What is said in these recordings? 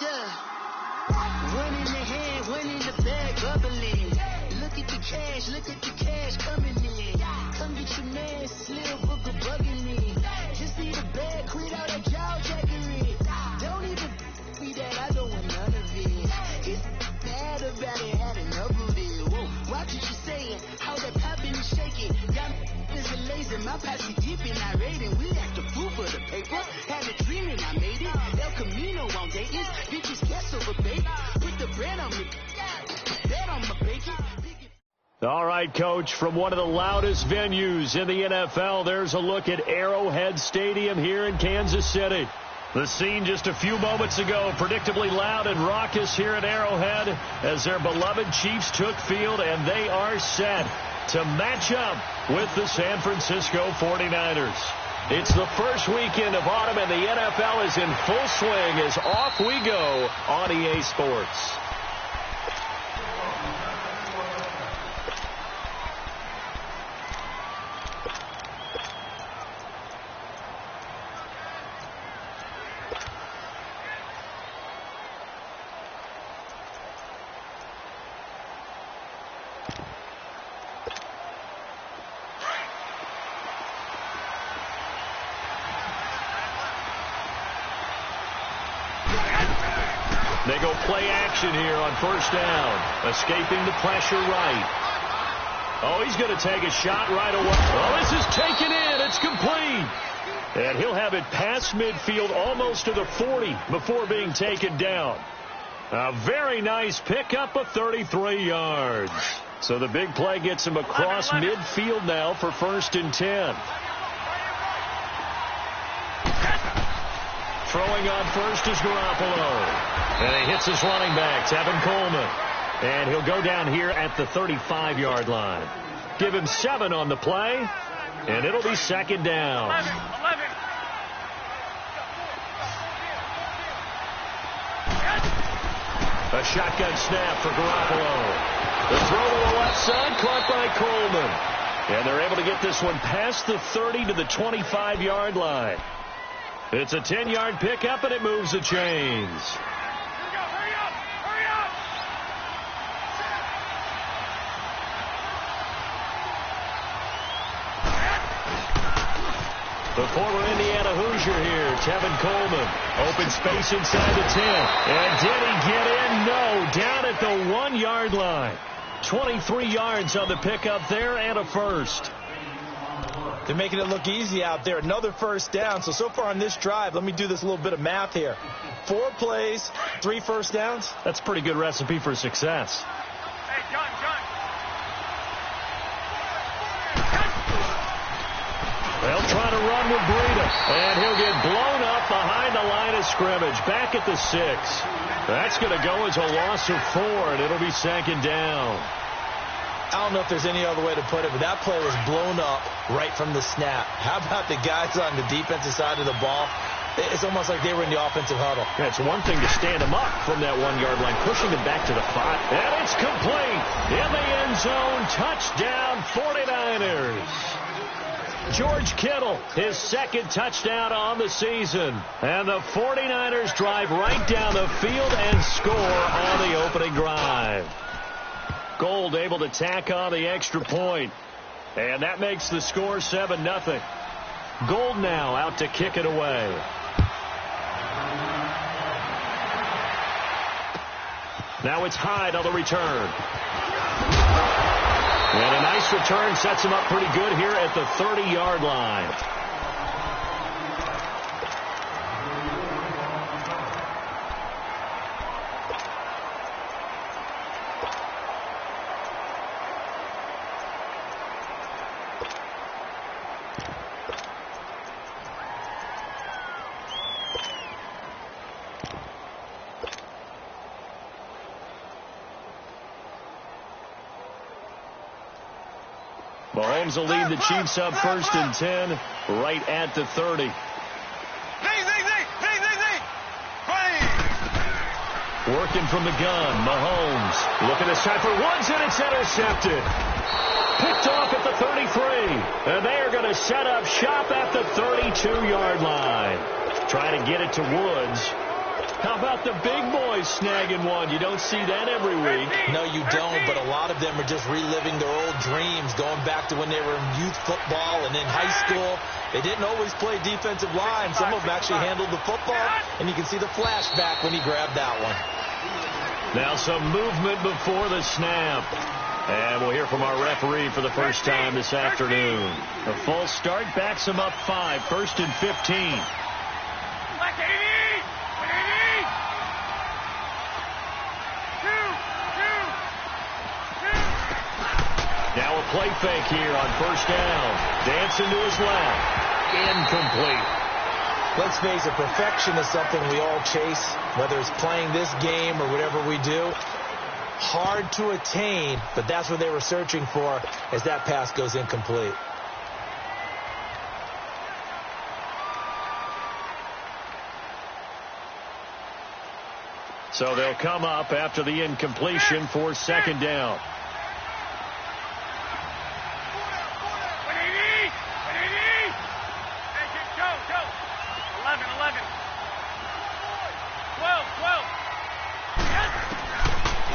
Yeah. One in the hand, one in the bag, bubbling. Look at the cash coming in. Come get your man, Slim Booker bugging me. Just need a bag, quit out that jaw jackery. Don't even be that, I don't want none of it. He's mad about it, had enough of it. Whoa, watch what you saying, how that poppin' and shaking. Got is a lazy, my posse deep and I raiding. We act the fool for the paper. Had a dream and I made it. El Camino on Dayton's. Bitches guess over bait. Put the bread on me. Bet on my bacon. All right, Coach, from one of the loudest venues in the NFL, there's a look at Arrowhead Stadium here in Kansas City. The scene just a few moments ago, predictably loud and raucous here at Arrowhead as their beloved Chiefs took field, and they are set to match up with the San Francisco 49ers. It's the first weekend of autumn, and the NFL is in full swing as off we go on EA Sports. They go play action here on first down. Escaping the pressure right. Oh, he's going to take a shot right away. Oh, this is taken in. It's complete. And he'll have it past midfield almost to the 40 before being taken down. A very nice pickup of 33 yards. So the big play gets him across midfield now for 1st and 10. Throwing on first is Garoppolo. And he hits his running back, Tevin Coleman. And he'll go down here at the 35-yard line. Give him 7 on the play, and it'll be 2nd down. 11. A shotgun snap for Garoppolo. The throw to the left side, caught by Coleman. And they're able to get this one past the 30 to the 25-yard line. It's a 10-yard pickup, and it moves the chains. Hurry up! The former Indiana Hoosier here, Tevin Coleman. Open space inside the 10. And did he get in? No. Down at the 1-yard line. 23 yards on the pickup there and a first. They're making it look easy out there. Another first down. So far on this drive, let me do this little bit of math here. 4 plays, 3 first downs. That's a pretty good recipe for success. Hey, John. They'll try to run with Breida, and he'll get blown up behind the line of scrimmage, back at the 6. That's going to go as a loss of 4, and it'll be 2nd down. I don't know if there's any other way to put it, but that play was blown up right from the snap. How about the guys on the defensive side of the ball? It's almost like they were in the offensive huddle. Yeah, it's one thing to stand them up from that 1-yard line, pushing them back to the 5. And it's complete in the end zone. Touchdown, 49ers. George Kittle, his 2nd touchdown on the season. And the 49ers drive right down the field and score on the opening drive. Gold able to tack on the extra point. And that makes the score 7-0. Gold now out to kick it away. Now it's Hyde on the return. And a nice return sets him up pretty good here at the 30-yard line. Mahomes will lead the Chiefs up 1st and 10 right at the 30. Working from the gun, Mahomes looking this time for Woods, and it's intercepted. Picked off at the 33, and they are going to set up shop at the 32-yard line. Trying to get it to Woods. How about the big boys snagging one? You don't see that every week. No, you don't, but a lot of them are just reliving their old dreams, going back to when they were in youth football and in high school. They didn't always play defensive line. Some of them actually handled the football, and you can see the flashback when he grabbed that one. Now some movement before the snap. And we'll hear from our referee for the first time this afternoon. A false start backs him up 5, 1st and 15. Now a play fake here on first down. Dancing to his left. Incomplete. Let's face it, perfection is something we all chase, whether it's playing this game or whatever we do. Hard to attain, but that's what they were searching for as that pass goes incomplete. So they'll come up after the incompletion for second down.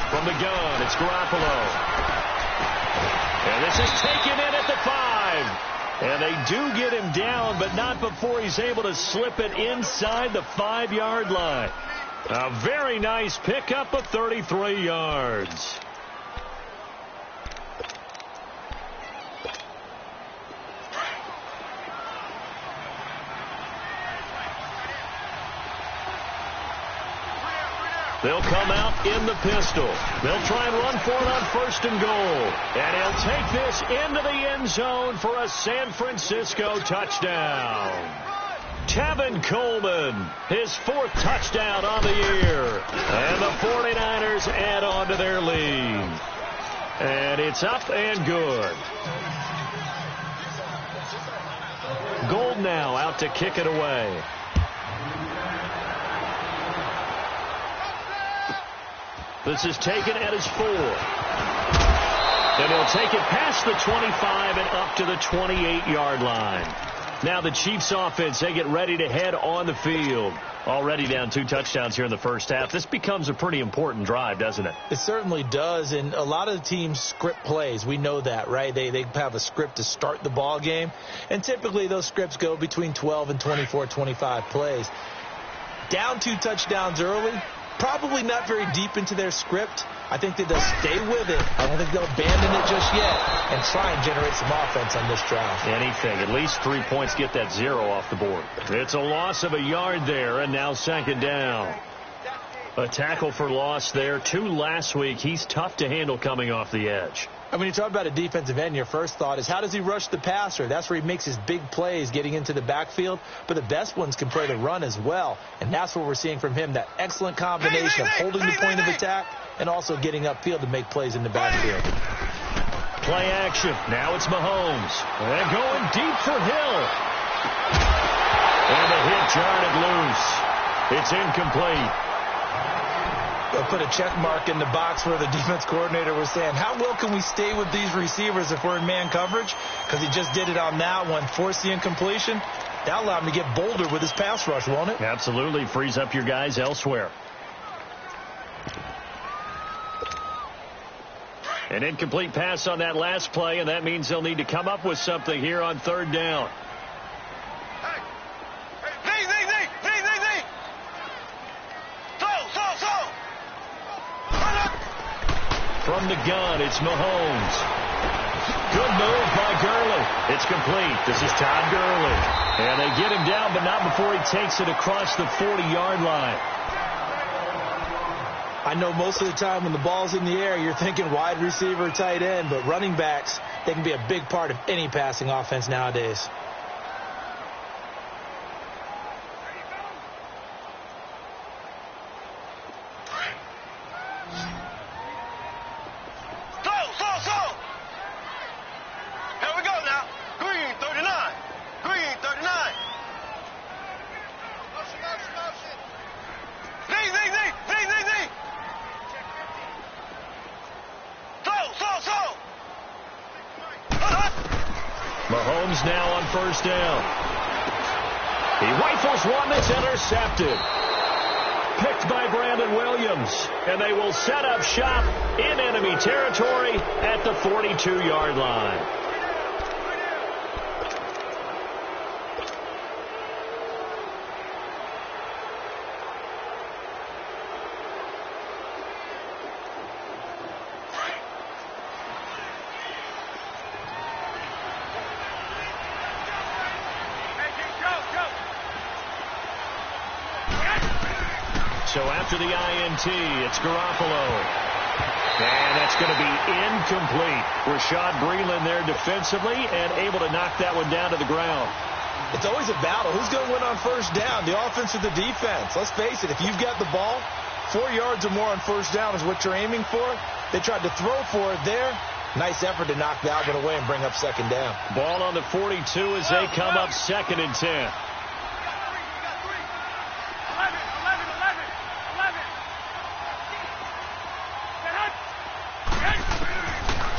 From the gun, it's Garoppolo. And this is taken in at the 5. And they do get him down, but not before he's able to slip it inside the 5-yard line. A very nice pickup of 33 yards. They'll come out in the pistol. They'll try and run for it on 1st and goal. And he'll take this into the end zone for a San Francisco touchdown. Tevin Coleman, his 4th touchdown on the year. And the 49ers add on to their lead. And it's up and good. Gold now out to kick it away. This is taken at his 4. And he'll take it past the 25 and up to the 28-yard line. Now the Chiefs offense, they get ready to head on the field. Already down 2 touchdowns here in the first half. This becomes a pretty important drive, doesn't it? It certainly does, and a lot of the teams script plays. We know that, right? They have a script to start the ball game, and typically those scripts go between 12 and 24, 25 plays. Down 2 touchdowns early, probably not very deep into their script. I think that they'll stay with it. I don't think they'll abandon it just yet and try and generate some offense on this drive. Anything. At least 3 points, get that 0 off the board. It's a loss of a yard there, and now second down. A tackle for loss there. 2 last week. He's tough to handle coming off the edge. And when you talk about a defensive end, your first thought is, how does he rush the passer? That's where he makes his big plays, getting into the backfield. But the best ones can play the run as well. And that's what we're seeing from him, that excellent combination of holding the point of attack and also getting upfield to make plays in the backfield. Play action. Now it's Mahomes. And going deep for Hill. And the hit jarred it loose. It's incomplete. They'll put a check mark in the box where the defense coordinator was saying, how well can we stay with these receivers if we're in man coverage? Because he just did it on that one, forced the incompletion. That'll allow him to get bolder with his pass rush, won't it? Absolutely. Frees up your guys elsewhere. An incomplete pass on that last play, and that means they'll need to come up with something here on 3rd down. From the gun, it's Mahomes. Good move by Gurley. It's complete. This is Todd Gurley. And they get him down, but not before he takes it across the 40-yard line. I know most of the time when the ball's in the air, you're thinking wide receiver, tight end, but running backs, they can be a big part of any passing offense nowadays. Mahomes now on 1st down. He rifles one that's intercepted. picked by Brandon Williams. And they will set up shop in enemy territory at the 42-yard line. So after the INT, it's Garoppolo. And that's going to be incomplete. Rashad Breeland there defensively and able to knock that one down to the ground. It's always a battle. Who's going to win on first down, the offense or the defense? Let's face it, if you've got the ball, 4 yards or more on first down is what you're aiming for. They tried to throw for it there. Nice effort to knock that one away and bring up second down. Ball on the 42 as they come up 2nd and 10.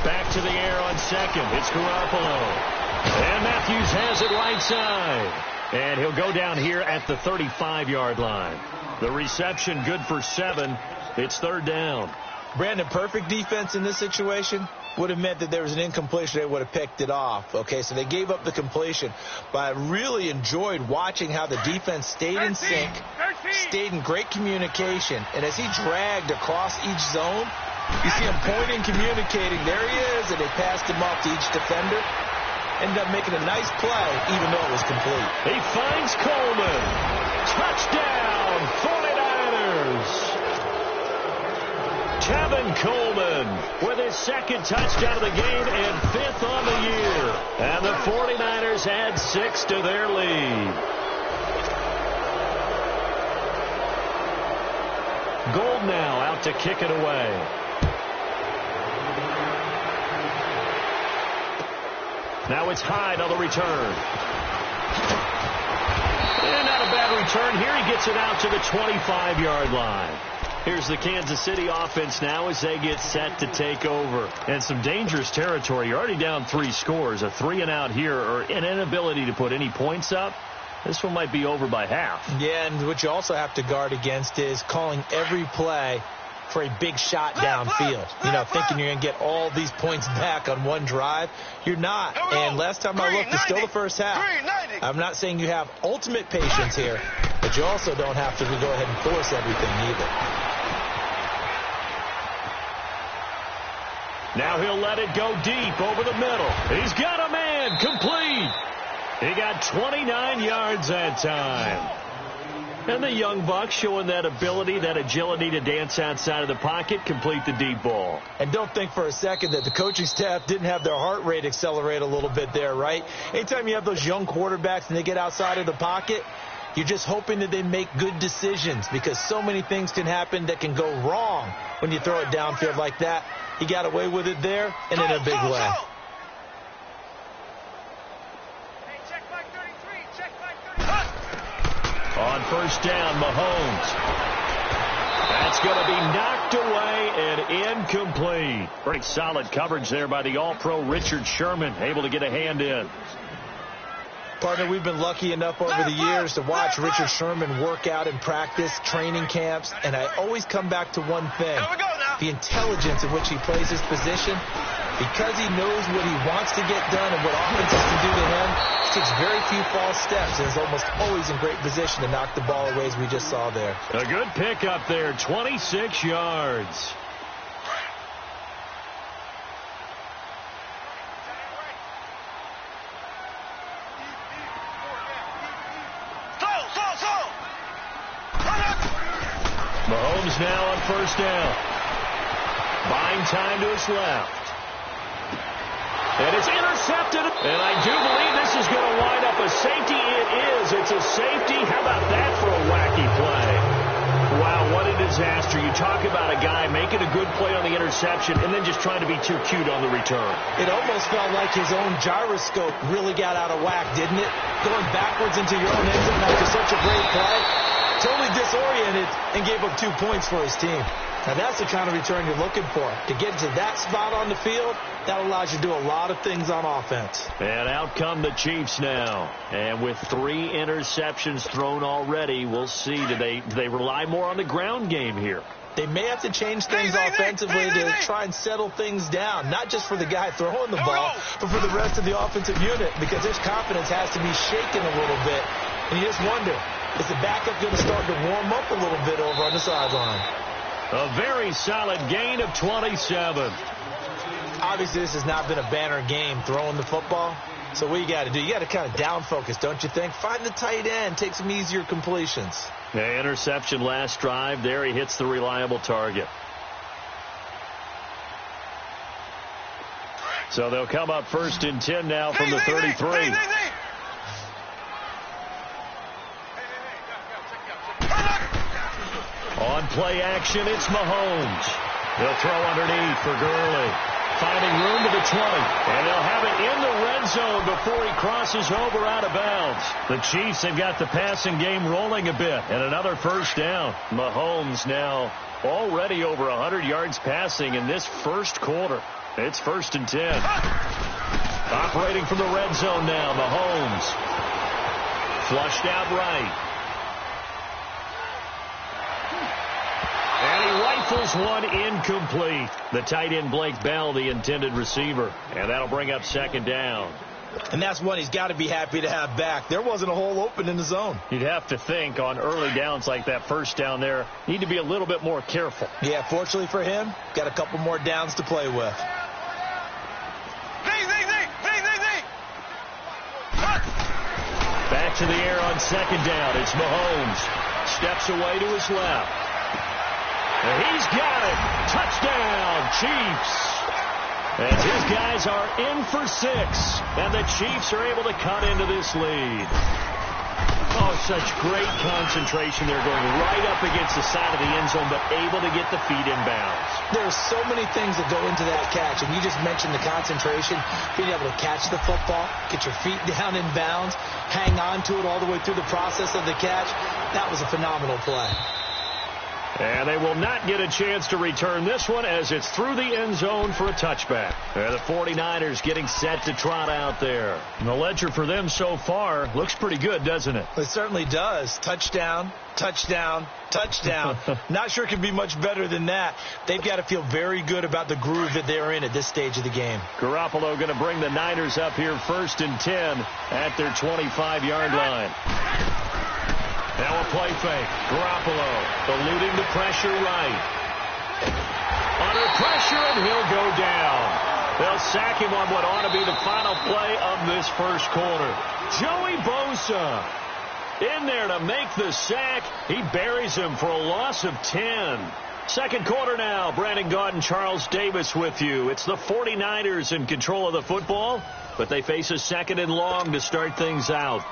Back to the air on second. It's Garoppolo. And Matthews has it right side. And he'll go down here at the 35-yard line. The reception good for 7. It's 3rd down. Brandon, perfect defense in this situation would have meant that there was an incompletion. They would have picked it off. Okay, so they gave up the completion. But I really enjoyed watching how the defense stayed in sync, stayed in great communication. And as he dragged across each zone, you see him pointing, communicating. There he is, and they passed him off to each defender. Ended up making a nice play, even though it was complete. He finds Coleman. Touchdown, 49ers. Tevin Coleman with his 2nd touchdown of the game and 5th on the year. And the 49ers add 6 to their lead. Gold now out to kick it away. Now it's Hyde on the return. And not a bad return here. He gets it out to the 25-yard line. Here's the Kansas City offense now as they get set to take over. And some dangerous territory. You're already down 3 scores. A 3-and-out here or an inability to put any points up. This one might be over by half. Yeah, and what you also have to guard against is calling every play for a big shot downfield. You know, thinking you're going to get all these points back on one drive. You're not. And last time I looked, it's still the first half. I'm not saying you have ultimate patience here, but you also don't have to go ahead and force everything either. Now he'll let it go deep over the middle. He's got a man complete. He got 29 yards that time. And the young buck showing that ability, that agility to dance outside of the pocket, complete the deep ball. And don't think for a second that the coaching staff didn't have their heart rate accelerate a little bit there, right? Anytime you have those young quarterbacks and they get outside of the pocket, you're just hoping that they make good decisions because so many things can happen that can go wrong when you throw it downfield like that. He got away with it there and in a big way. On first down, Mahomes. That's going to be knocked away and incomplete. Pretty solid coverage there by the All-Pro Richard Sherman, able to get a hand in. Partner, we've been lucky enough over the years to watch Richard Sherman work out in practice, training camps, and I always come back to one thing, the intelligence in which he plays his position. Because he knows what he wants to get done and what offenses can do to him, he takes very few false steps and is almost always in great position to knock the ball away as we just saw there. A good pickup there, 26 yards. Mahomes now on first down. Buying time to his left. And it's intercepted. And I do believe this is going to wind up a safety. It is. It's a safety. How about that for a wacky play? Wow, what a disaster. You talk about a guy making a good play on the interception and then just trying to be too cute on the return. It almost felt like his own gyroscope really got out of whack, didn't it? Going backwards into your own end zone after such a great play. totally disoriented and gave up 2 points for his team. Now, that's the kind of return you're looking for. To get to that spot on the field, that allows you to do a lot of things on offense. And out come the Chiefs now. And with 3 interceptions thrown already, we'll see. Do they rely more on the ground game here? They may have to change things offensively to try and settle things down, not just for the guy throwing the ball, but for the rest of the offensive unit, because his confidence has to be shaken a little bit. And you just wonder, is the backup going to start to warm up a little bit over on the sideline? A very solid gain of 27. Obviously, this has not been a banner game throwing the football. So what you got to do, you got to kind of down focus, don't you think? Find the tight end, take some easier completions. The interception last drive. There he hits the reliable target. So they'll come up 1st and 10 now from the 33. On play action, it's Mahomes. He'll throw underneath for Gurley. Finding room to the 20. And they'll have it in the red zone before he crosses over out of bounds. The Chiefs have got the passing game rolling a bit. And another first down. Mahomes now already over 100 yards passing in this first quarter. It's 1st and 10. Operating from the red zone now, Mahomes. Flushed out right. And he rifles one incomplete. The tight end, Blake Bell, the intended receiver. And that'll bring up 2nd down. And that's one he's got to be happy to have back. There wasn't a hole open in the zone. You'd have to think on early downs like that first down there, need to be a little bit more careful. Yeah, fortunately for him, got a couple more downs to play with. Back to the air on 2nd down. It's Mahomes. Steps away to his left. And he's got it. Touchdown, Chiefs. As his guys are in for 6. And the Chiefs are able to cut into this lead. Oh, such great concentration. They're going right up against the side of the end zone, but able to get the feet in bounds. There's so many things that go into that catch, and you just mentioned the concentration, being able to catch the football, get your feet down in bounds, hang on to it all the way through the process of the catch. That was a phenomenal play. And they will not get a chance to return this one as it's through the end zone for a touchback. And the 49ers getting set to trot out there. And the ledger for them so far looks pretty good, doesn't it? It certainly does. Touchdown, touchdown, touchdown. Not sure it can be much better than that. They've got to feel very good about the groove that they're in at this stage of the game. Garoppolo going to bring the Niners up here 1st and 10 at their 25-yard line. Now a play fake. Garoppolo eluding the pressure right. Under pressure, and he'll go down. They'll sack him on what ought to be the final play of this first quarter. Joey Bosa in there to make the sack. He buries him for a loss of 10. Second quarter now. Brandon Gaudin and Charles Davis with you. It's the 49ers in control of the football, but they face a 2nd and long to start things out.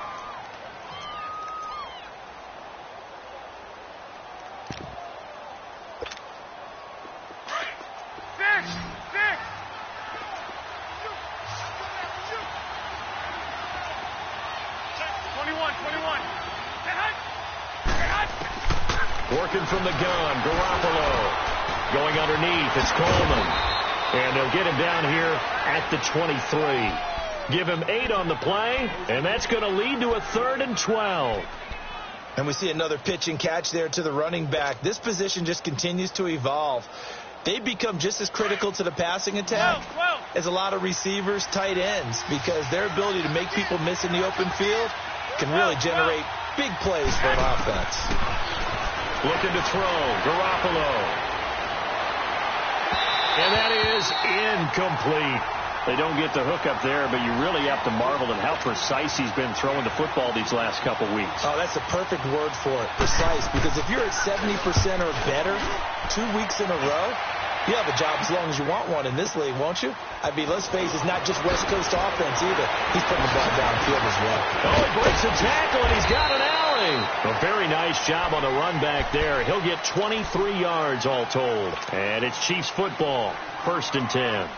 Working from the gun, Garoppolo. Going underneath, it's Coleman. And they'll get him down here at the 23. Give him 8 on the play, and that's going to lead to a 3rd and 12. And we see another pitch and catch there to the running back. This position just continues to evolve. They become just as critical to the passing attack as a lot of receivers, tight ends, because their ability to make people miss in the open field can really generate big plays for an offense. Looking to throw, Garoppolo. And that is incomplete. They don't get the hook up there, but you really have to marvel at how precise he's been throwing the football these last couple weeks. Oh, that's a perfect word for it, precise, because if you're at 70% or better 2 weeks in a row, you have a job as long as you want one in this league, won't you? I mean, let's face it, it's not just West Coast offense either. He's putting the ball downfield as well. Oh, he breaks a tackle, and he's got an alley. A very nice job on the run back there. He'll get 23 yards all told. And it's Chiefs football, 1st and 10.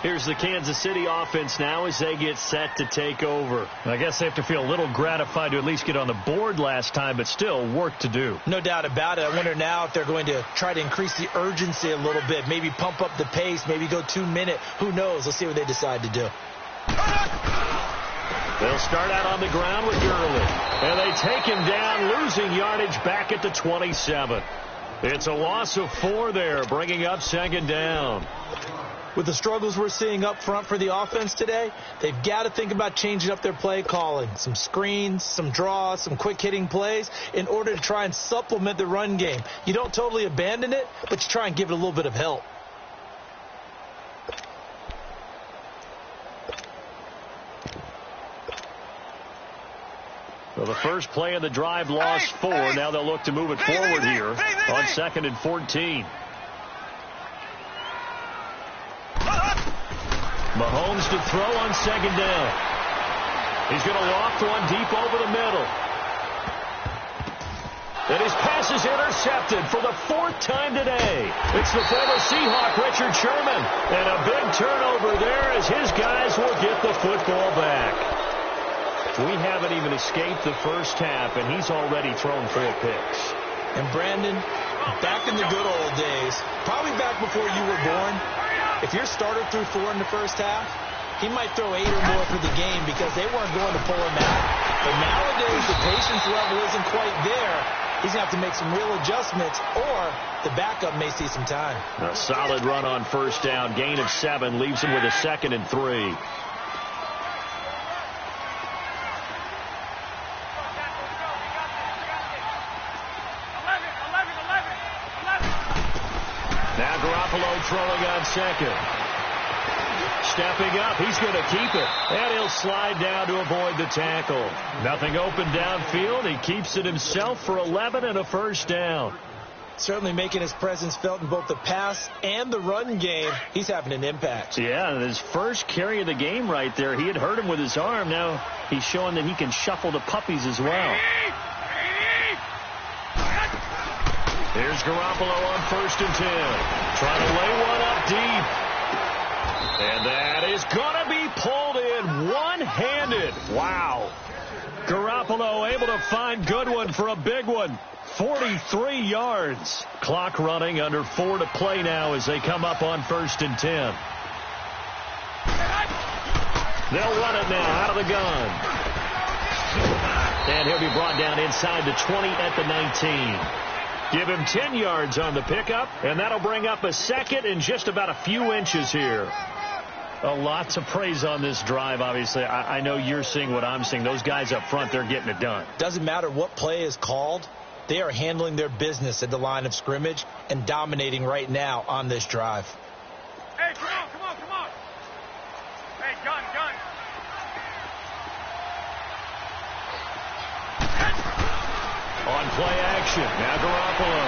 Here's the Kansas City offense now as they get set to take over. I guess they have to feel a little gratified to at least get on the board last time, but still work to do. No doubt about it. I wonder now if they're going to try to increase the urgency a little bit, maybe pump up the pace, maybe go 2 minute. Who knows? Let's see what they decide to do. They'll start out on the ground with Gurley. And they take him down, losing yardage back at the 27. It's a loss of 4 there, bringing up second down. With the struggles we're seeing up front for the offense today, they've got to think about changing up their play calling. Some screens, some draws, some quick-hitting plays in order to try and supplement the run game. You don't totally abandon it, but you try and give it a little bit of help. Well, the first play of the drive lost 4. Now they'll look to move it forward here on 2nd and 14. Mahomes to throw on 2nd down. He's going to loft one deep over the middle. And his pass is intercepted for the 4th time today. It's the former Seahawk, Richard Sherman. And a big turnover there as his guys will get the football back. We haven't even escaped the first half, and he's already thrown 4 picks. And Brandon, back in the good old days, probably back before you were born, if your starter threw 4 in the first half, he might throw 8 or more for the game because they weren't going to pull him out. But nowadays, the patience level isn't quite there. He's going to have to make some real adjustments, or the backup may see some time. A solid run on first down. Gain of 7 leaves him with a 2nd and 3. Now Garoppolo throwing on 2nd. Stepping up, he's going to keep it. And he'll slide down to avoid the tackle. Nothing open downfield. He keeps it himself for 11 and a first down. Certainly making his presence felt in both the pass and the run game. He's having an impact. Yeah, his first carry of the game right there. He had hurt him with his arm. Now he's showing that he can shuffle the puppies as well. Here's Garoppolo on 1st and 10. Trying to lay one up deep. And that is going to be pulled in one-handed. Wow. Garoppolo able to find Goodwin for a big one. 43 yards. Clock running, under 4 to play now as they come up on 1st and 10. They'll run it now out of the gun. And he'll be brought down inside the 20 at the 19. Give him 10 yards on the pickup, and that'll bring up a 2nd and just about a few inches here. A lot to praise on this drive, obviously. I know you're seeing what I'm seeing. Those guys up front, they're getting it done. Doesn't matter what play is called. They are handling their business at the line of scrimmage and dominating right now on this drive. Hey, come on. Hey, gun. On play action, now Garoppolo.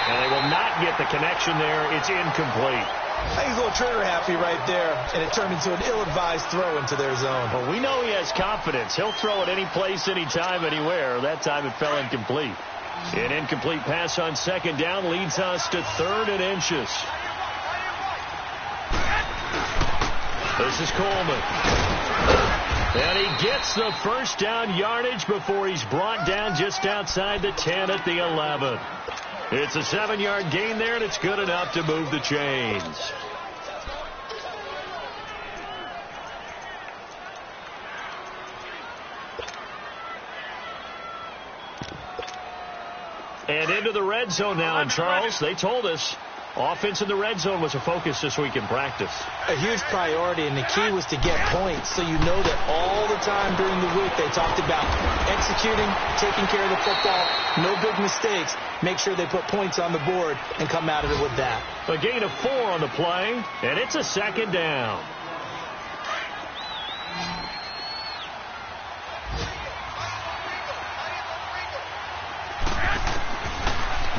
And they will not get the connection there. It's incomplete. I think he's a little trigger happy right there, and it turned into an ill-advised throw into their zone. Well, we know he has confidence. He'll throw it any place, anytime, anywhere. That time it fell incomplete. An incomplete pass on 2nd down leads us to 3rd and inches. This is Coleman. And he gets the first down yardage before he's brought down just outside the 10 at the 11. It's a 7-yard gain there, and it's good enough to move the chains. And into the red zone now, and Charles, they told us offense in the red zone was a focus this week in practice. A huge priority, and the key was to get points. So you know that all the time during the week they talked about executing, taking care of the football, no big mistakes. Make sure they put points on the board and come out of it with that. A gain of 4 on the play, and it's a 2nd down.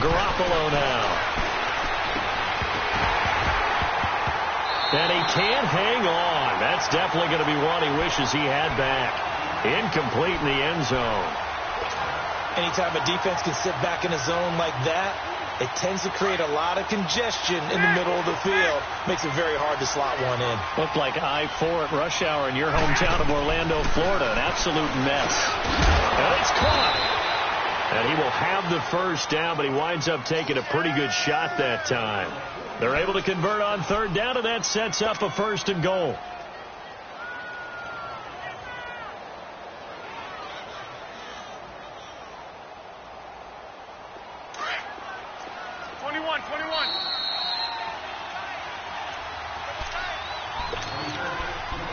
Garoppolo now. And he can't hang on. That's definitely going to be one he wishes he had back. Incomplete in the end zone. Anytime a defense can sit back in a zone like that, it tends to create a lot of congestion in the middle of the field. Makes it very hard to slot one in. Looked like I-4 at rush hour in your hometown of Orlando, Florida. An absolute mess. And it's caught. And he will have the first down, but he winds up taking a pretty good shot that time. They're able to convert on third down, and that sets up a 1st and goal.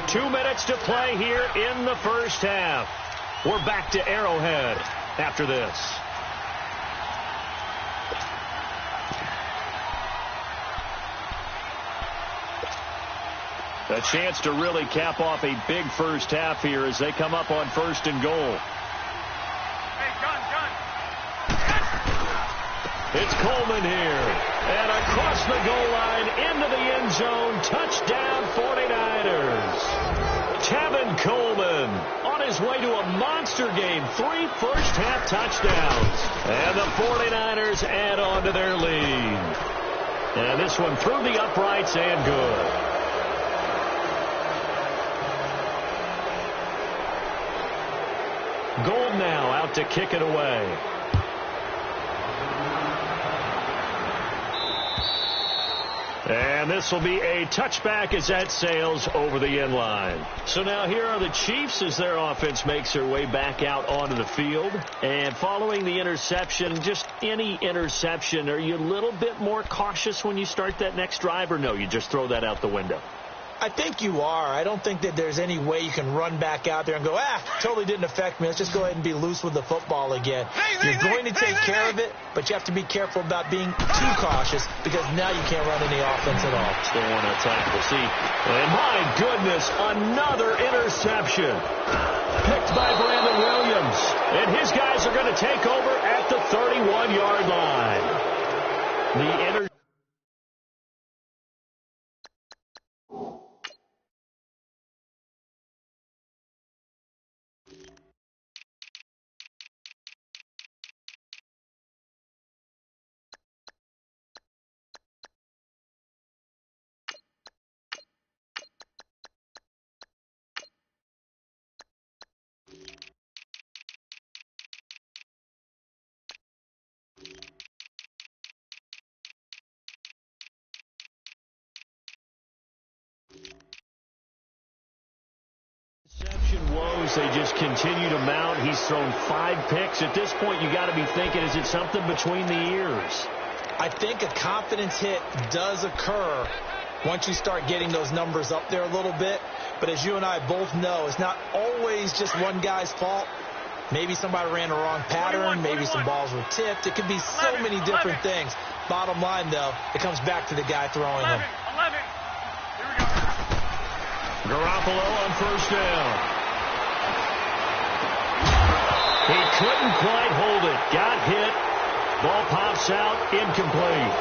Two minutes to play here in the first half. We're back to Arrowhead after this. A chance to really cap off a big first half here as they come up on 1st and goal. Hey, gun. It's Coleman here. And across the goal line into the end zone. Touchdown 49ers. Tevin Coleman on his way to a monster game. 3 first-half touchdowns. And the 49ers add on to their lead. And this one through the uprights and good. Gold now out to kick it away. And this will be a touchback as that sails over the end line. So now here are the Chiefs as their offense makes their way back out onto the field. And following the interception, just any interception, are you a little bit more cautious when you start that next drive, or no, you just throw that out the window? I think you are. I don't think that there's any way you can run back out there and go, totally didn't affect me. Let's just go ahead and be loose with the football again. You're going to take care of it, but you have to be careful about being too cautious because now you can't run any offense at all. Still want to attack. We'll see. And my goodness, another interception. Picked by Brandon Williams. And his guys are going to take over at the 31-yard line. The woes, they just continue to mount. He's thrown 5 picks. At this point, you got to be thinking, is it something between the ears? I think a confidence hit does occur once you start getting those numbers up there a little bit. But as you and I both know, it's not always just one guy's fault. Maybe somebody ran a wrong pattern. Maybe some balls were tipped. It could be so many different things. Bottom line, though, it comes back to the guy throwing them. 11. Here we go. Garoppolo on first down. He couldn't quite hold it. Got hit. Ball pops out. Incomplete.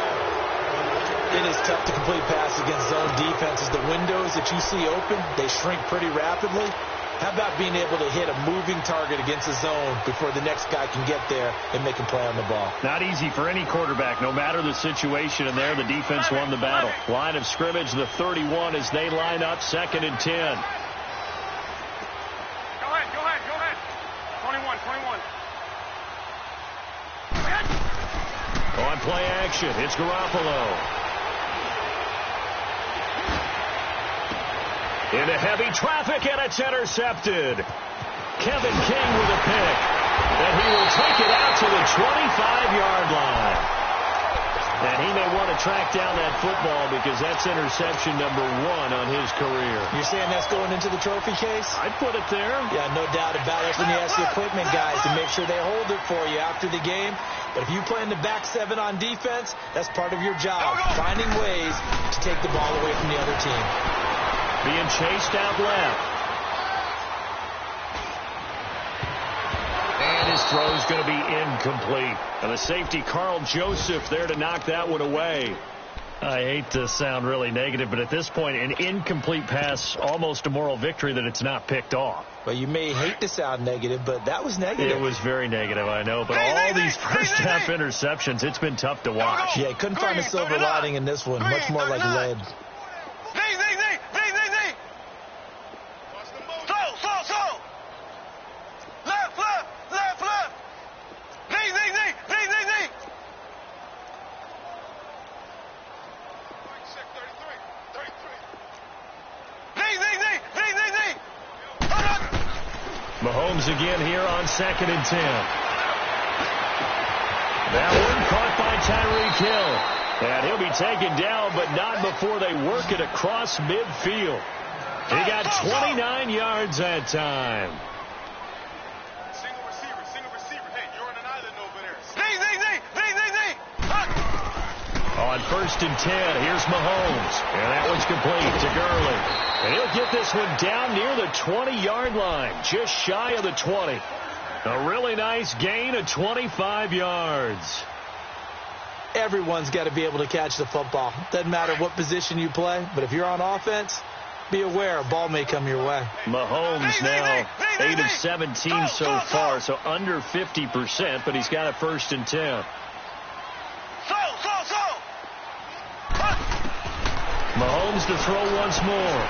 It is tough to complete passes against zone defenses. The windows that you see open, they shrink pretty rapidly. How about being able to hit a moving target against a zone before the next guy can get there and make him play on the ball? Not easy for any quarterback, no matter the situation. And there, the defense won the battle. Line of scrimmage, the 31 as they line up 2nd and 10. Go ahead. 21. On play action, it's Garoppolo. Into heavy traffic, and it's intercepted. Kevin King with a pick. And he will take it out to the 25-yard line. And he may want to track down that football because that's interception number 1 on his career. You're saying that's going into the trophy case? I'd put it there. Yeah, no doubt about it. When you ask the equipment guys to make sure they hold it for you after the game. But if you play in the back 7 on defense, that's part of your job, finding ways to take the ball away from the other team. Being chased out left. And his throw is going to be incomplete. And the safety, Carl Joseph, there to knock that one away. I hate to sound really negative, but at this point, an incomplete pass, almost a moral victory that it's not picked off. Well, you may hate to sound negative, but that was negative. It was very negative, I know. But all these first-half interceptions, it's been tough to watch. Yeah, couldn't find a silver lining in this one. Much more like lead. Mahomes again here on 2nd and 10. That one caught by Tyreek Hill. And he'll be taken down, but not before they work it across midfield. He got 29 yards that time. Single receiver. Hey, you're on an island over there. On 1st and 10, here's Mahomes. And that one's complete to Gurley. And he'll get this one down near the 20-yard line, just shy of the 20. A really nice gain of 25 yards. Everyone's got to be able to catch the football. Doesn't matter what position you play, but if you're on offense, be aware a ball may come your way. Mahomes now 8 of 17 so far, so under 50%, but he's got a 1st and 10. Mahomes to throw once more.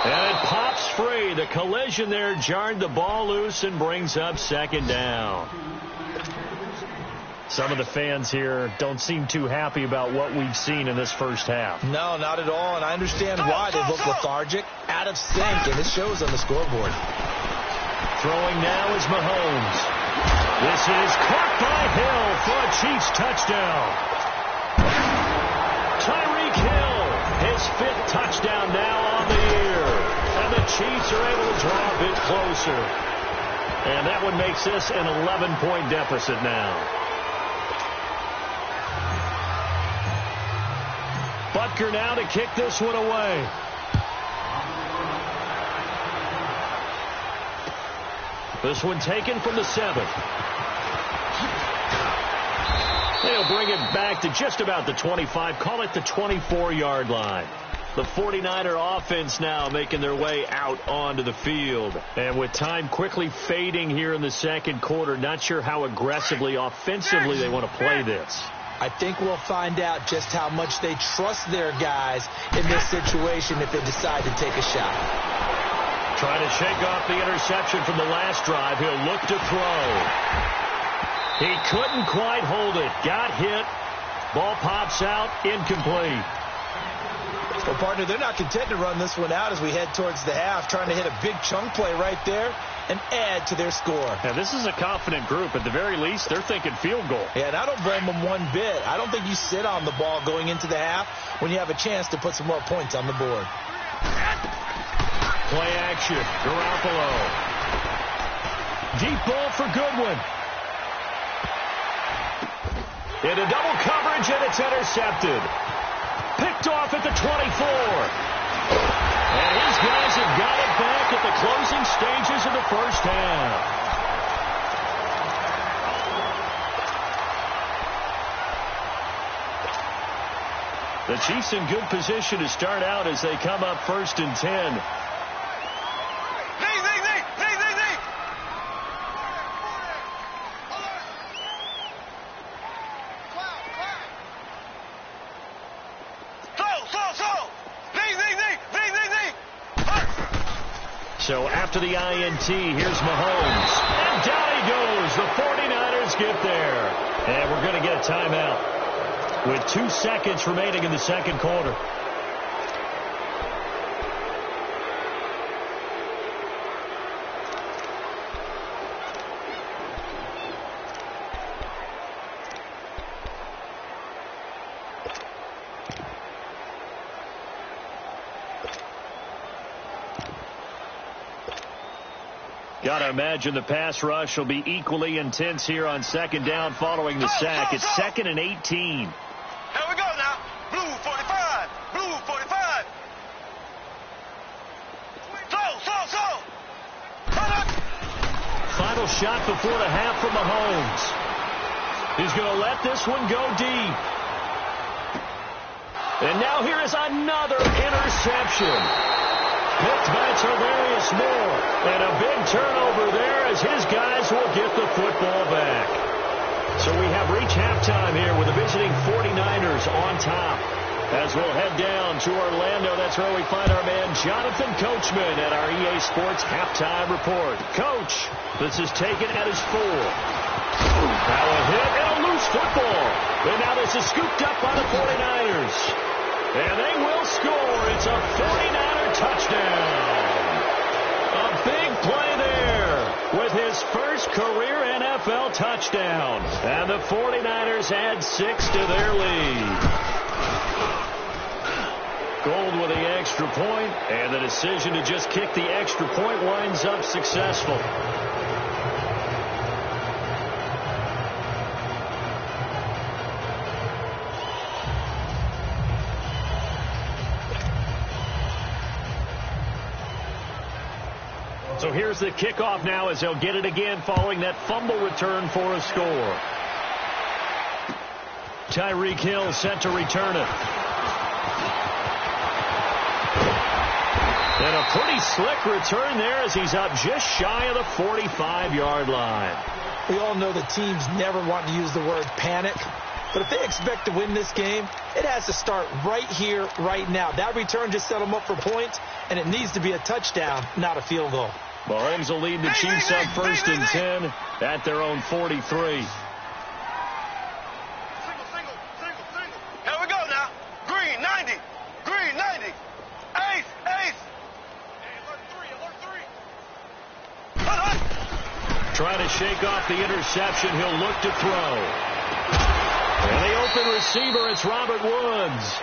And it pops free. The collision there jarred the ball loose and brings up 2nd down. Some of the fans here don't seem too happy about what we've seen in this first half. No, not at all, and I understand why. They look lethargic, out of sync, and it shows on the scoreboard. Throwing now is Mahomes. This is caught by Hill for a Chiefs touchdown. Tyreek Hill, his 5th touchdown now on the year. And the Chiefs are able to draw a bit closer. And that one makes this an 11-point deficit now. Butker now to kick this one away. This one taken from the 7th. They'll bring it back to just about the 25, call it the 24-yard line. The 49er offense now making their way out onto the field. And with time quickly fading here in the 2nd quarter, not sure how aggressively, offensively they want to play this. I think we'll find out just how much they trust their guys in this situation if they decide to take a shot. Trying to shake off the interception from the last drive. He'll look to throw. He couldn't quite hold it. Got hit. Ball pops out. Incomplete. Well, partner, they're not content to run this one out as we head towards the half, trying to hit a big chunk play right there and add to their score. Now, this is a confident group. At the very least, they're thinking field goal. Yeah, and I don't blame them one bit. I don't think you sit on the ball going into the half when you have a chance to put some more points on the board. Play action. Garoppolo. Deep ball for Goodwin. Into double coverage, and it's intercepted. Picked off at the 24. And his guys have got it back at the closing stages of the first half. The Chiefs in good position to start out as they come up 1st and 10. So after the INT, here's Mahomes. And down he goes. The 49ers get there. And we're going to get a timeout with 2 seconds remaining in the 2nd quarter. Got to imagine the pass rush will be equally intense here on 2nd down following the sack. It's 2nd and 18. Here we go now. Blue 45. Blue 45. Final shot before the half from Mahomes. He's going to let this one go deep. And now here is another interception. Picked by Tavarius Moore. And a big turnover there as his guys will get the football back. So we have reached halftime here with the visiting 49ers on top. As we'll head down to Orlando, that's where we find our man Jonathan Coachman at our EA Sports Halftime Report. Coach, this is taken at his 4. Now a hit and a loose football. And now this is scooped up by the 49ers. And they will score. It's a 49er touchdown. A big play there with his first career NFL touchdown. And the 49ers add 6 to their lead. Gold with the extra point, and the decision to just kick the extra point winds up successful. So here's the kickoff now as they'll get it again following that fumble return for a score. Tyreek Hill set to return it. And a pretty slick return there as he's up just shy of the 45-yard line. We all know the teams never want to use the word panic. But if they expect to win this game, it has to start right here, right now. That return just set them up for points, and it needs to be a touchdown, not a field goal. Mahomes will lead the Chiefs up 1st and 10 at their own 43. Here we go now. Green, 90. Green, 90. Ace, ace. Alert 3. Trying to shake off the interception. He'll look to throw. And the open receiver, it's Robert Woods.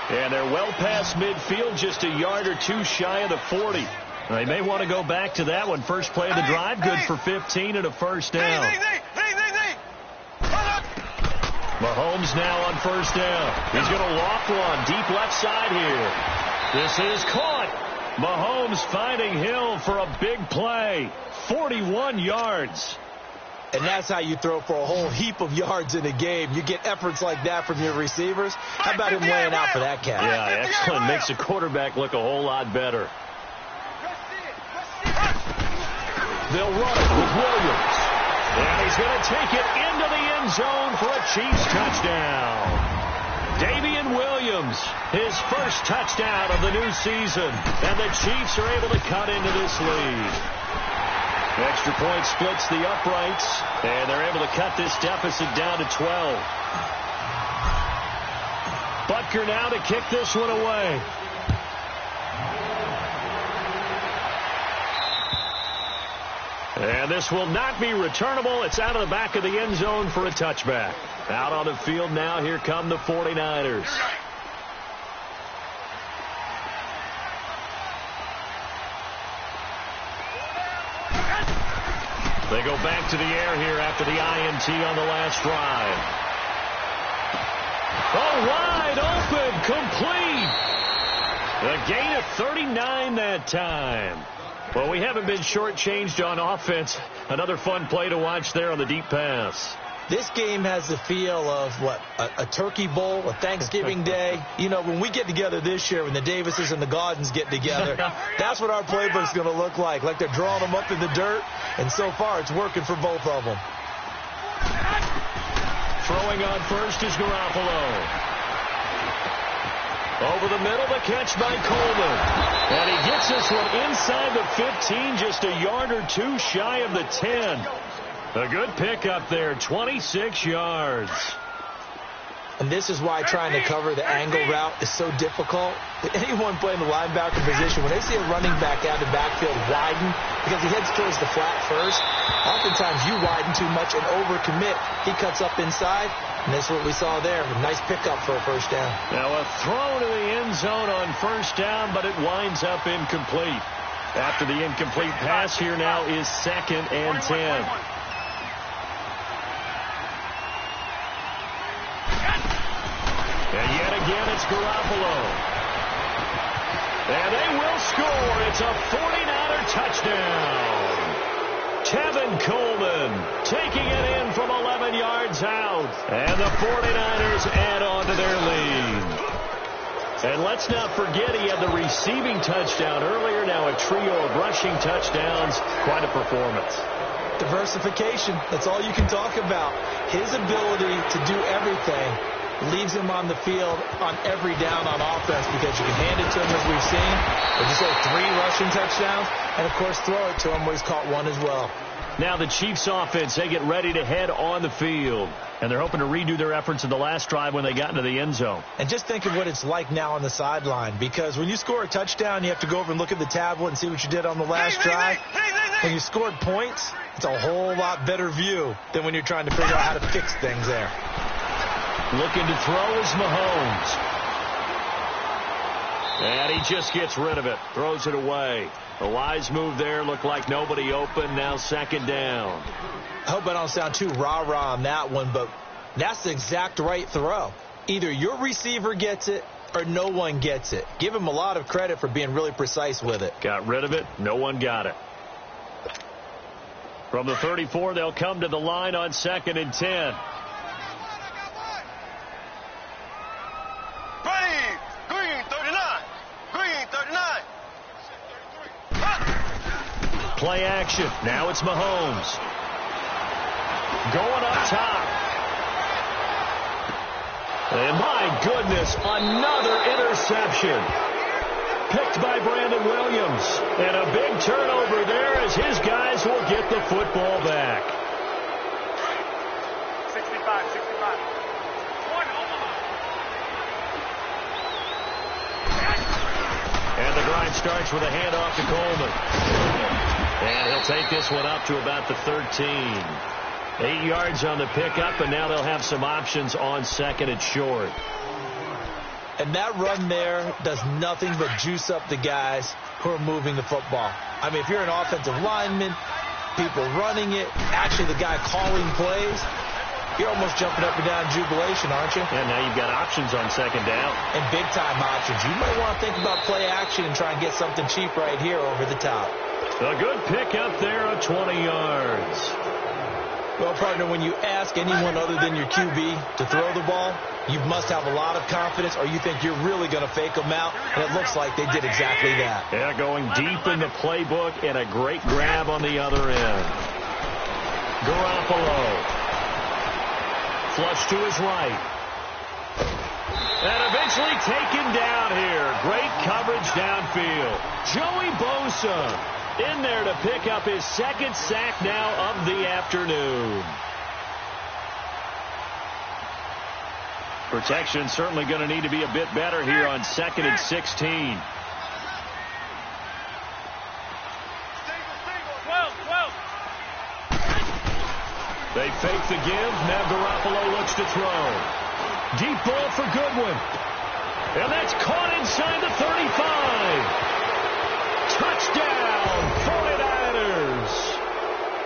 And they're well past midfield, just a yard or two shy of the 40. They may want to go back to that one. First play of the drive, good for 15 and a first down. Mahomes now on first down. He's going to loft one deep left side here. This is caught. Mahomes finding Hill for a big play. 41 yards. And that's how you throw for a whole heap of yards in a game. You get efforts like that from your receivers. How about him laying out for that catch? Yeah, excellent. Makes the quarterback look a whole lot better. They'll run it with Williams. And he's going to take it into the end zone for a Chiefs touchdown. Damian Williams, his first touchdown of the new season. And the Chiefs are able to cut into this lead. Extra point splits the uprights, and they're able to cut this deficit down to 12. Butker now to kick this one away. And this will not be returnable. It's out of the back of the end zone for a touchback. Out on the field now, here come the 49ers. They go back to the air here after the INT on the last drive. Oh, wide open, complete. A gain of 39 that time. Well, we haven't been shortchanged on offense. Another fun play to watch there on the deep pass. This game has the feel of, a turkey bowl, a Thanksgiving day. You know, when we get together this year, when the Davises and the Gaudens get together, that's what our playbook's going to look like they're drawing them up in the dirt, and so far it's working for both of them. Throwing on first is Garoppolo. Over the middle, the catch by Coleman. And he gets this one inside the 15, just a yard or two shy of the 10. A good pickup there, 26 yards. And this is why trying to cover the angle route is so difficult. Anyone playing the linebacker position, when they see a running back out of the backfield widen, because he heads towards the flat first, oftentimes you widen too much and overcommit. He cuts up inside, and that's what we saw there. A nice pickup for a first down. Now a throw to the end zone on first down, but it winds up incomplete. After the incomplete pass, here now is 2nd and 10. And yet again, it's Garoppolo. And they will score. It's a 49er touchdown. Tevin Coleman taking it in from 11 yards out. And the 49ers add on to their lead. And let's not forget he had the receiving touchdown earlier. Now a trio of rushing touchdowns. Quite a performance. Diversification. That's all you can talk about. His ability to do everything leaves him on the field on every down on offense because you can hand it to him, as we've seen, with just 3 rushing touchdowns, and, of course, throw it to him where he's caught 1 as well. Now the Chiefs offense, they get ready to head on the field. And they're hoping to redo their efforts in the last drive when they got into the end zone. And just think of what it's like now on the sideline, because when you score a touchdown, you have to go over and look at the tablet and see what you did on the last drive. When you scored points, it's a whole lot better view than when you're trying to figure out how to fix things there. Looking to throw is Mahomes. And he just gets rid of it. Throws it away. A wise move there. Looked like nobody open. Now 2nd down. I hope I don't sound too rah-rah on that one, but that's the exact right throw. Either your receiver gets it or no one gets it. Give him a lot of credit for being really precise with it. Got rid of it. No one got it. From the 34, they'll come to the line on 2nd and 10. Green 39. Green 39. Play action. Now it's Mahomes. Going up top. And my goodness, another interception. Picked by Brandon Williams. And a big turnover there as his guys will get the football back. 65. And the drive starts with a handoff to Coleman. And he'll take this one up to about the 13. 8 yards on the pickup, and now they'll have some options on 2nd and short. And that run there does nothing but juice up the guys who are moving the football. I mean, if you're an offensive lineman, people running it, actually the guy calling plays, you're almost jumping up and down in jubilation, aren't you? And now you've got options on 2nd down. And big-time options. You might want to think about play action and try and get something cheap right here over the top. A good pickup there of 20 yards. Well, partner, when you ask anyone other than your QB to throw the ball, you must have a lot of confidence, or you think you're really going to fake them out, and it looks like they did exactly that. Yeah, going deep in the playbook, and a great grab on the other end. Garoppolo. Flush to his right. And eventually taken down here. Great coverage downfield. Joey Bosa in there to pick up his 2nd sack now of the afternoon. Protection certainly going to need to be a bit better here on 2nd and 16. They fake the give. Now Garoppolo looks to throw. Deep ball for Goodwin. And that's caught inside the 35. Touchdown, 49ers.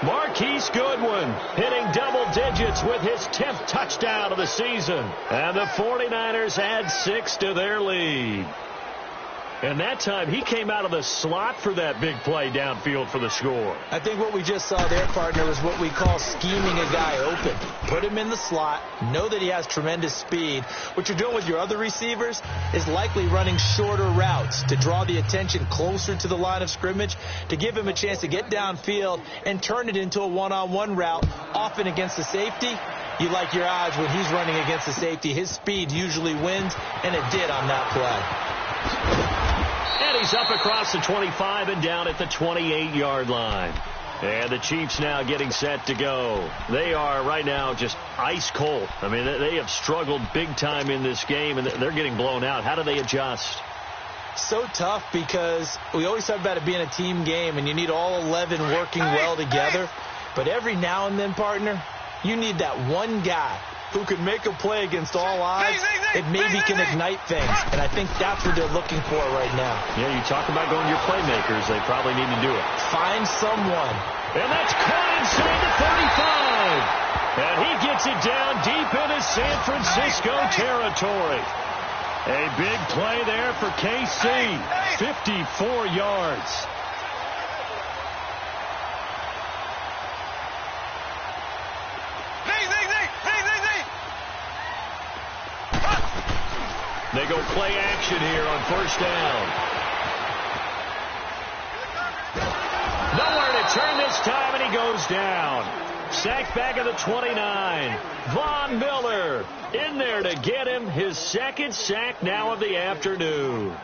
Marquise Goodwin hitting double digits with his 10th touchdown of the season. And the 49ers add 6 to their lead. And that time he came out of the slot for that big play downfield for the score. I think what we just saw there, partner, was what we call scheming a guy open. Put him in the slot, know that he has tremendous speed. What you're doing with your other receivers is likely running shorter routes to draw the attention closer to the line of scrimmage, to give him a chance to get downfield and turn it into a one-on-one route, often against the safety. You like your odds when he's running against the safety. His speed usually wins, and it did on that play. And he's up across the 25 and down at the 28-yard line. And the Chiefs now getting set to go. They are right now just ice cold. I mean, they have struggled big time in this game, and they're getting blown out. How do they adjust? So tough, because we always talk about it being a team game, and you need all 11 working well together. But every now and then, partner, you need that one guy who can make a play against all odds. It maybe can ignite things, and I think that's what they're looking for right now. Yeah, you talk about going to your playmakers. They probably need to do it. Find someone. And that's caught inside the 35. And he gets it down deep into San Francisco territory. A big play there for KC. 54 yards. They go play action here on first down. Nowhere to turn this time, and he goes down. Sacked back at the 29. Von Miller in there to get him his second sack now of the afternoon.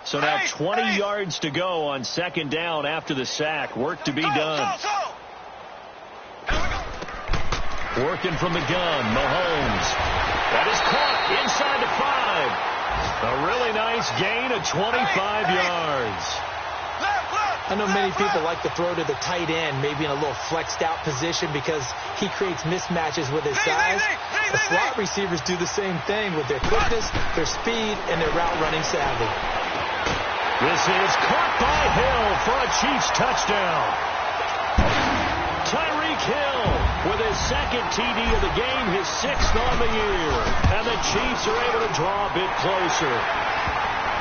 So now 20 yards to go on second down after the sack. Work to be done. Working from the gun, Mahomes. That is caught inside the 5. A really nice gain of 25 yards. I know many people like to throw to the tight end, maybe in a little flexed out position because he creates mismatches with his size. The slot receivers do the same thing with their quickness, their speed, and their route running savvy. This is caught by Hill for a Chiefs touchdown. Tyreek Hill with his second TD of the game, his 6th on the year. And the Chiefs are able to draw a bit closer.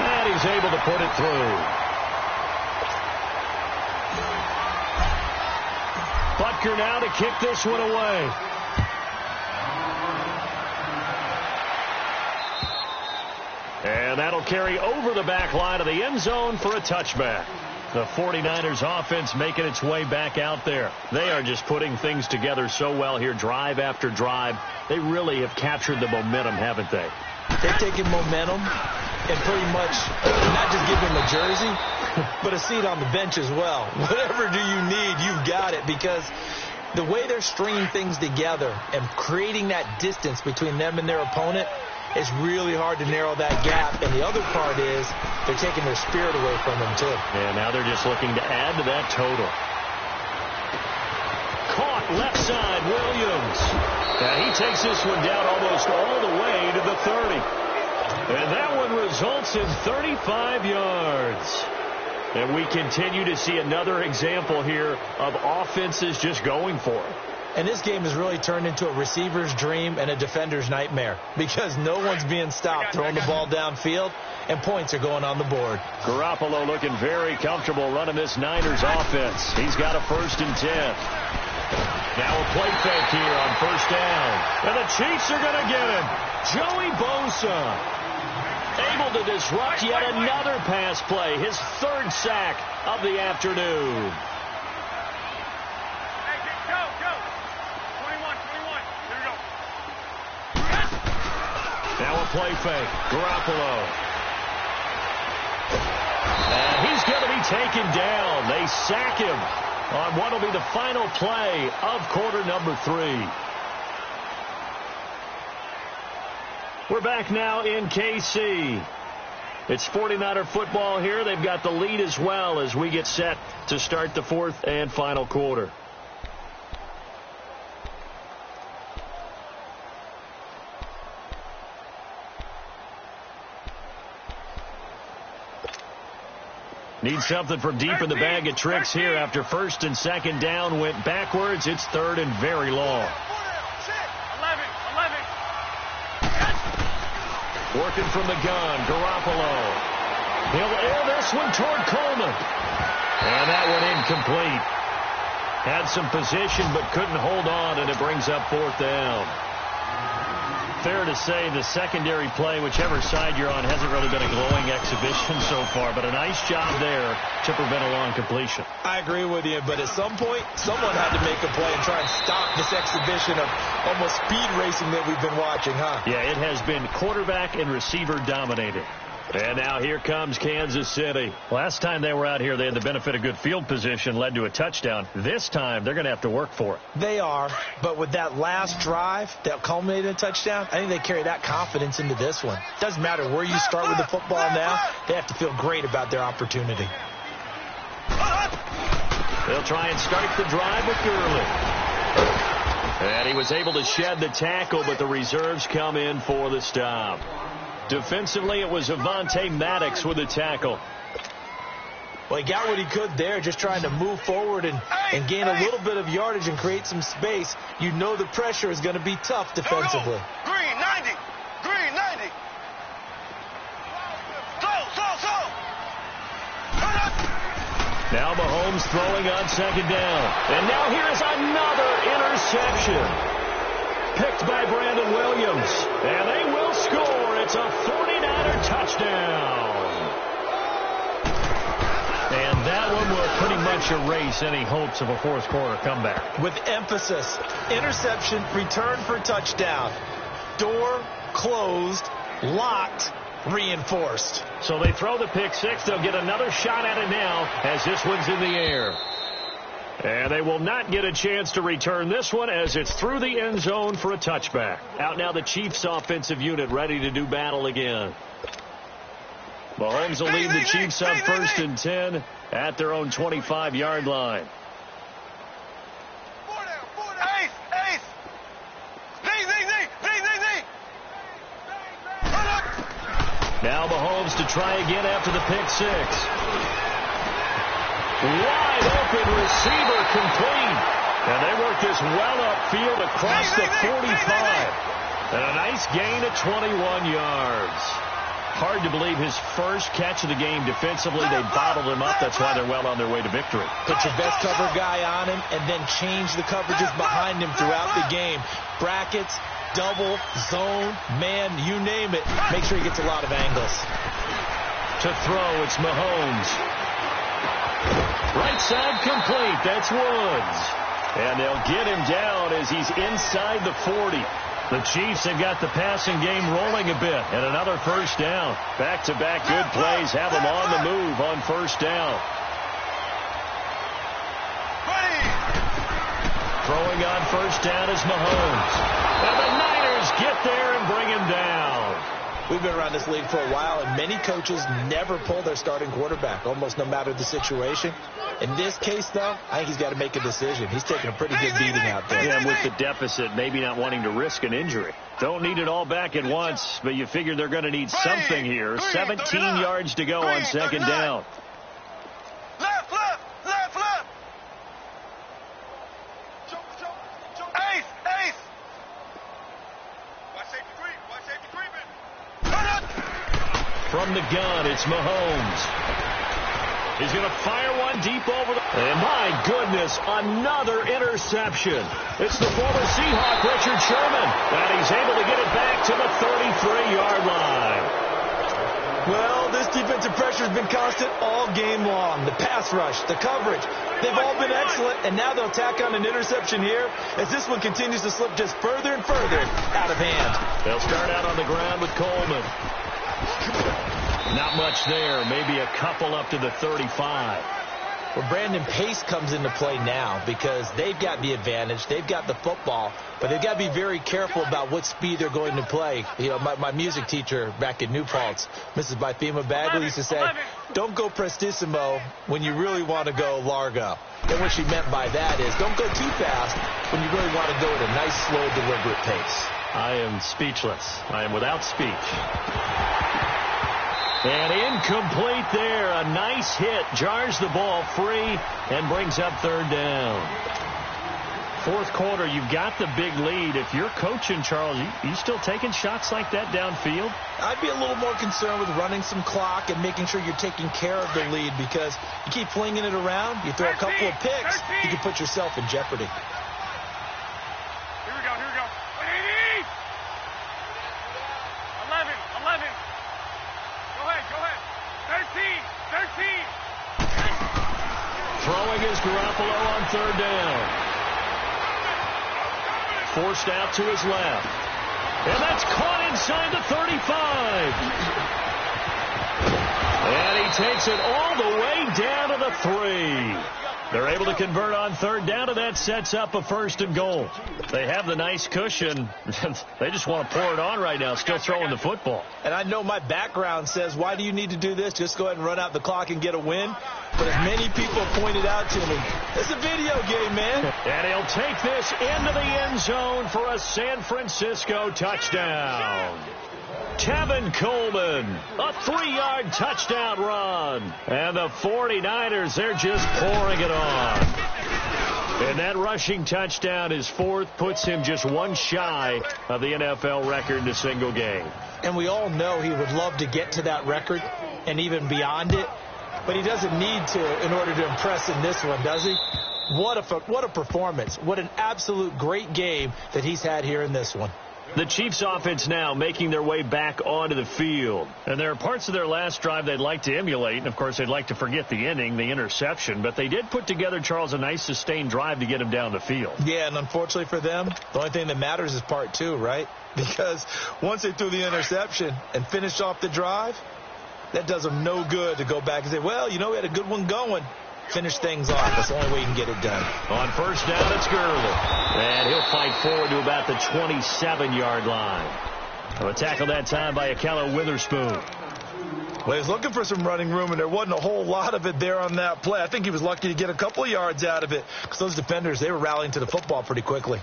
And he's able to put it through. Butker now to kick this one away. And that'll carry over the back line of the end zone for a touchback. The 49ers offense making its way back out there. They are just putting things together so well here, drive after drive. They really have captured the momentum, haven't they? They're taking momentum and pretty much not just giving them a jersey, but a seat on the bench as well. Whatever do you need, you've got it, because the way they're stringing things together and creating that distance between them and their opponent, it's really hard to narrow that gap. And the other part is they're taking their spirit away from them, too. Yeah, now they're just looking to add to that total. Caught left side, Williams. Now he takes this one down almost all the way to the 30. And that one results in 35 yards. And we continue to see another example here of offenses just going for it. And this game has really turned into a receiver's dream and a defender's nightmare because no one's being stopped throwing the ball downfield, and points are going on the board. Garoppolo looking very comfortable running this Niners offense. He's got a 1st and 10. Now a play fake here on first down. And the Chiefs are going to get him. Joey Bosa able to disrupt yet another pass play. His 3rd sack of the afternoon. Now a play fake. Garoppolo. And he's going to be taken down. They sack him on what will be the final play of quarter number 3. We're back now in KC. It's 49er football here. They've got the lead as well as we get set to start the 4th and final quarter. Need something from deep in the bag of tricks here after 1st and 2nd down went backwards. It's 3rd and very long. Working from the gun, Garoppolo. He'll air this one toward Coleman. And that one incomplete. Had some position but couldn't hold on, and it brings up 4th down. Fair to say the secondary play, whichever side you're on, hasn't really been a glowing exhibition so far, but a nice job there to prevent a long completion. I agree with you, but at some point, someone had to make a play and try and stop this exhibition of almost speed racing that we've been watching, huh? Yeah, it has been quarterback and receiver dominated. And now here comes Kansas City. Last time they were out here, they had the benefit of good field position, led to a touchdown. This time, they're going to have to work for it. They are, but with that last drive that culminated in a touchdown, I think they carry that confidence into this one. Doesn't matter where you start with the football now, they have to feel great about their opportunity. They'll try and start the drive with Gurley. And he was able to shed the tackle, but the reserves come in for the stop. Defensively, it was Avonte Maddox with the tackle. Well, he got what he could there, just trying to move forward and gain a little bit of yardage and create some space. You know the pressure is going to be tough defensively. Green 90. Green 90. So. Now Mahomes throwing on second down. And now here's another interception. Picked by Brandon Williams. And they will score. It's a 49er touchdown. And that one will pretty much erase any hopes of a fourth quarter comeback. With emphasis, interception, return for touchdown. Door closed, locked, reinforced. So they throw the pick six. They'll get another shot at it now as this one's in the air. And they will not get a chance to return this one as it's through the end zone for a touchback. Out now the Chiefs offensive unit ready to do battle again. Mahomes will lead the Chiefs up 1st and 10 at their own 25-yard line. Now Mahomes to try again after the pick six. Wide open receiver complete. And they work this well upfield across the 45. And a nice gain of 21 yards. Hard to believe his first catch of the game defensively. They bottled him up. That's why they're well on their way to victory. Put your best cover guy on him and then change the coverages behind him throughout the game. Brackets, double, zone, man, you name it. Make sure he gets a lot of angles. To throw, it's Mahomes. Right side complete. That's Woods. And they'll get him down as he's inside the 40. The Chiefs have got the passing game rolling a bit. And another first down. Back-to-back good plays have them on the move on first down. Throwing on first down is Mahomes. And the Niners get there and bring him down. We've been around this league for a while, and many coaches never pull their starting quarterback, almost no matter the situation. In this case, though, I think he's got to make a decision. He's taking a pretty good beating out there. Yeah, with the deficit, maybe not wanting to risk an injury. Don't need it all back at once, but you figure they're going to need something here. 17 yards to go on second down. Left. Ace. Watch safety creeping. From the gun, it's Mahomes. He's going to fire one deep over the... And my goodness, another interception. It's the former Seahawk, Richard Sherman. And he's able to get it back to the 33-yard line. Well, this defensive pressure has been constant all game long. The pass rush, the coverage, they've all been excellent. And now they'll tack on an interception here as this one continues to slip just further and further out of hand. They'll start out on the ground with Coleman. Not much there. Maybe a couple up to the 35. Well, Brandon, pace comes into play now because they've got the advantage. They've got the football, but they've got to be very careful about what speed they're going to play. You know, my music teacher back in New Paltz, Mrs. Bythema Bagley, used to say, don't go prestissimo when you really want to go largo. And what she meant by that is don't go too fast when you really want to go at a nice, slow, deliberate pace. I am speechless. I am without speech. And incomplete there. A nice hit. Jars the ball free and brings up third down. Fourth quarter, you've got the big lead. If you're coaching, Charles, you still taking shots like that downfield? I'd be a little more concerned with running some clock and making sure you're taking care of the lead because you keep flinging it around, you throw a couple of picks, you can put yourself in jeopardy. Here we go. 11. Go ahead. 13. Throwing is Garoppolo on third down. Forced out to his left. And that's caught inside the 35. And he takes it all the way down to the 3. They're able to convert on third down, and that sets up a 1st and goal. They have the nice cushion. They just want to pour it on right now, still throwing the football. And I know my background says, why do you need to do this? Just go ahead and run out the clock and get a win. But as many people pointed out to me, it's a video game, man. And he'll take this into the end zone for a San Francisco touchdown. Tevin Coleman, a 3-yard touchdown run. And the 49ers, they're just pouring it on. And that rushing touchdown, his fourth, puts him just one shy of the NFL record in a single game. And we all know he would love to get to that record and even beyond it. but he doesn't need to in order to impress in this one, does he? What a performance. What an absolute great game that he's had here in this one. The Chiefs offense now making their way back onto the field. And there are parts of their last drive they'd like to emulate. And, of course, they'd like to forget the inning, the interception. But they did put together, Charles, a nice sustained drive to get him down the field. Yeah, and unfortunately for them, the only thing that matters is part two, right? Because once they threw the interception and finished off the drive, that does them no good to go back and say, well, you know, we had a good one going. Finish things off. That's the only way you can get it done. On first down, it's Gurley. And he'll fight forward to about the 27-yard line. A tackle that time by Akello Witherspoon. Well, he was looking for some running room, and there wasn't a whole lot of it there on that play. I think he was lucky to get a couple of yards out of it because those defenders, they were rallying to the football pretty quickly.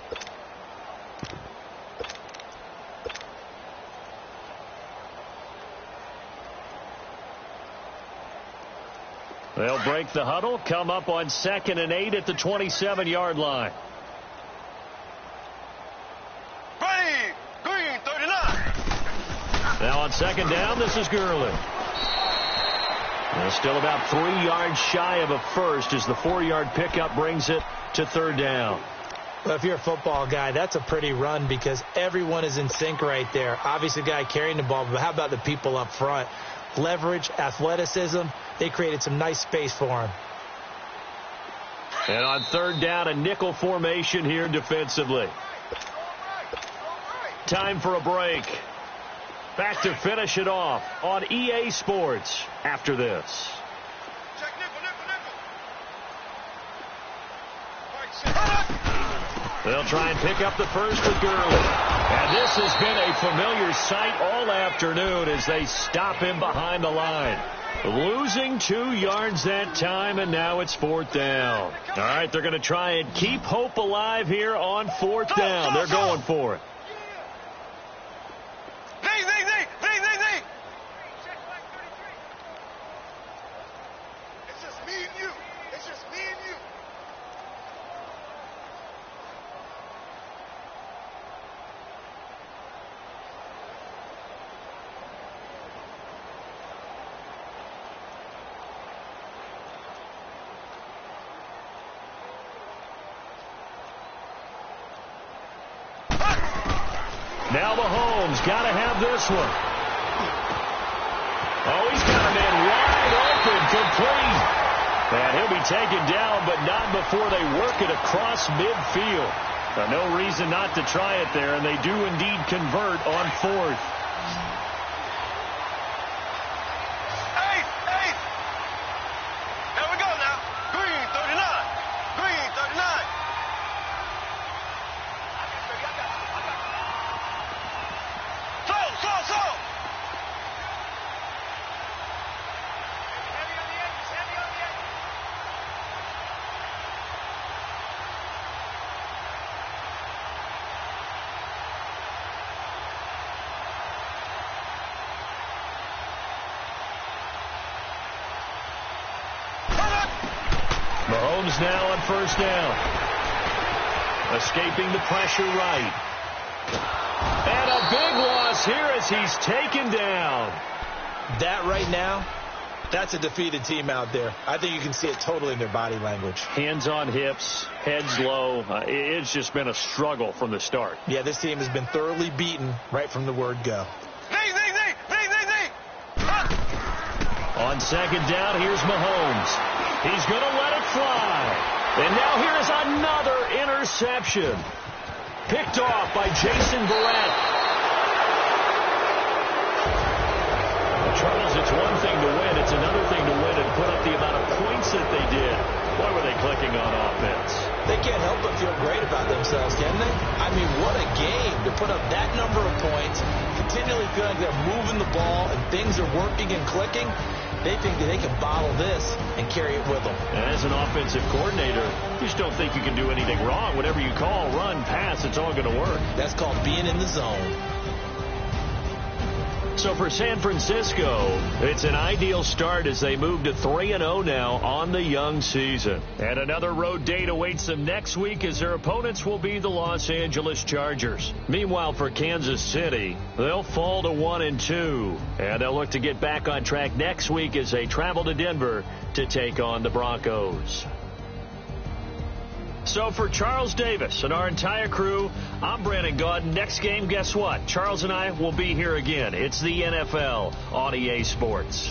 They'll break the huddle, come up on 2nd and 8 at the 27-yard line. Green, 39. Now on 2nd down, this is Gurley. Still about 3 yards shy of a first as the 4-yard pickup brings it to 3rd down. Well, if you're a football guy, that's a pretty run because everyone is in sync right there. Obviously, the guy carrying the ball, but how about the people up front? Leverage, athleticism, they created some nice space for him. And on 3rd down, a nickel formation here defensively. Time for a break. Back to finish it off on EA Sports after this. Check nickel. They'll try and pick up the first with Gurley. And this has been a familiar sight all afternoon as they stop him behind the line. Losing 2 yards that time, and now it's 4th down. All right, they're going to try and keep hope alive here on 4th down. They're going for it. It's just me and you. It's just me and you. Now Mahomes got to have this one. Oh, he's got a man wide open, complete. And he'll be taken down, but not before they work it across midfield. No reason not to try it there, and they do indeed convert on 4th. Here we go now. Green, 39. Green, 39. So. Mahomes now on first down. Escaping the pressure right. And a big loss here as he's taken down. That right now, that's a defeated team out there. I think you can see it totally in their body language. Hands on hips, heads low. It's just been a struggle from the start. Yeah, this team has been thoroughly beaten right from the word go. On 2nd down, here's Mahomes. He's going to let it fly. And now here's another interception. Picked off by Jason Verrett. Charles, it's one thing to win. It's another thing to win and put up the amount of points that they did. Boy, were they clicking on offense. They can't help but feel great about themselves, can they? I mean, what a game to put up that number of points, continually feel like they're moving the ball and things are working and clicking. They think that they can bottle this and carry it with them. And as an offensive coordinator, you just don't think you can do anything wrong. Whatever you call, run, pass, it's all going to work. That's called being in the zone. So for San Francisco, it's an ideal start as they move to 3-0 now on the young season. And another road date awaits them next week as their opponents will be the Los Angeles Chargers. Meanwhile, for Kansas City, they'll fall to 1-2. And they'll look to get back on track next week as they travel to Denver to take on the Broncos. So for Charles Davis and our entire crew, I'm Brandon Gaudin. Next game, guess what? Charles and I will be here again. It's the NFL on EA Sports.